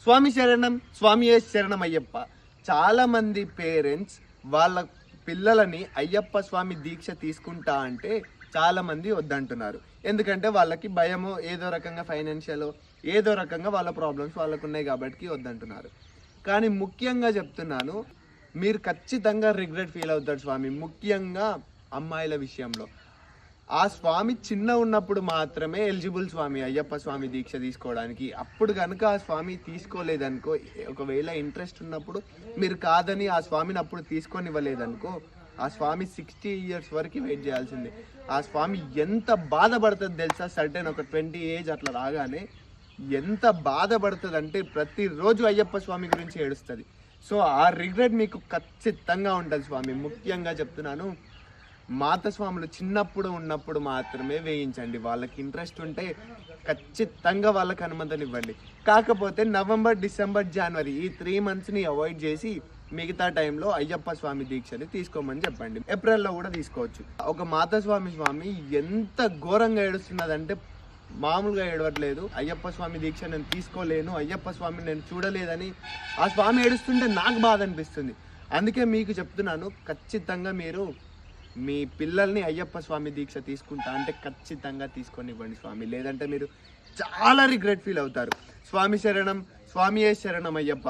స్వామి శరణం, స్వామి శరణం అయ్యప్ప. చాలా మంది పేరెంట్స్ వాళ్ళ పిల్లలని అయ్యప్ప స్వామి దీక్ష తీసుకుంటా అంటే చాలా మంది వద్దంటున్నారు. ఎందుకంటే వాళ్ళకి భయము, ఏదో రకంగా ఫైనాన్షియల్, ఏదో రకంగా వాళ్ళ ప్రాబ్లమ్స్ వాళ్ళకు ఉన్నాయి కాబట్టి వద్దంటున్నారు. కానీ ముఖ్యంగా చెప్తున్నాను, మీరు ఖచ్చితంగా రిగ్రెట్ ఫీల్ అవుతారు స్వామి. ముఖ్యంగా అమ్మాయిల విషయంలో ఆ స్వామి చిన్న ఉన్నప్పుడు మాత్రమే ఎలిజిబుల్ స్వామి అయ్యప్ప స్వామి దీక్ష తీసుకోవడానికి. అప్పుడు కనుక ఆ స్వామి తీసుకోలేదనుకో, ఒకవేళ ఇంట్రెస్ట్ ఉన్నప్పుడు మీరు కాదని ఆ స్వామిని అప్పుడు తీసుకొనివ్వలేదనుకో, ఆ స్వామి 60 years వరకు వెయిట్ చేయాల్సిందే. ఆ స్వామి ఎంత బాధపడుతుంది తెలుసా? సర్టెన్ ఒక 20 ఏజ్ అట్లా రాగానే ఎంత బాధపడుతుంది అంటే ప్రతిరోజు అయ్యప్ప స్వామి గురించి ఏడుస్తుంది. సో ఆ రిగ్రెట్ మీకు ఖచ్చితంగా ఉంటుంది స్వామి. ముఖ్యంగా చెప్తున్నాను, మాత స్వాములు చిన్నప్పుడు ఉన్నప్పుడు మాత్రమే వేయించండి. వాళ్ళకి ఇంట్రెస్ట్ ఉంటే ఖచ్చితంగా వాళ్ళకి అనుమతిని ఇవ్వండి. కాకపోతే నవంబర్, డిసెంబర్, జనవరి ఈ 3 monthsని అవాయిడ్ చేసి మిగతా టైంలో అయ్యప్ప స్వామి దీక్షని తీసుకోమని చెప్పండి. ఏప్రిల్లో కూడా తీసుకోవచ్చు. ఒక మాత స్వామి ఎంత ఘోరంగా ఏడుస్తున్నదంటే మామూలుగా ఏడవట్లేదు. అయ్యప్ప స్వామి దీక్ష నేను తీసుకోలేను, అయ్యప్ప స్వామిని నేను చూడలేదని ఆ స్వామి ఏడుస్తుంటే నాకు బాధ అనిపిస్తుంది. అందుకే మీకు చెప్తున్నాను, ఖచ్చితంగా మీరు మీ పిల్లల్ని అయ్యప్ప స్వామి దీక్ష తీసుకుంటా అంటే ఖచ్చితంగా తీసుకొని ఇవ్వండి స్వామి. లేదంటే మీరు చాలా రిగ్రెట్ ఫీల్ అవుతారు. స్వామి శరణం, స్వామియే శరణం అయ్యప్ప.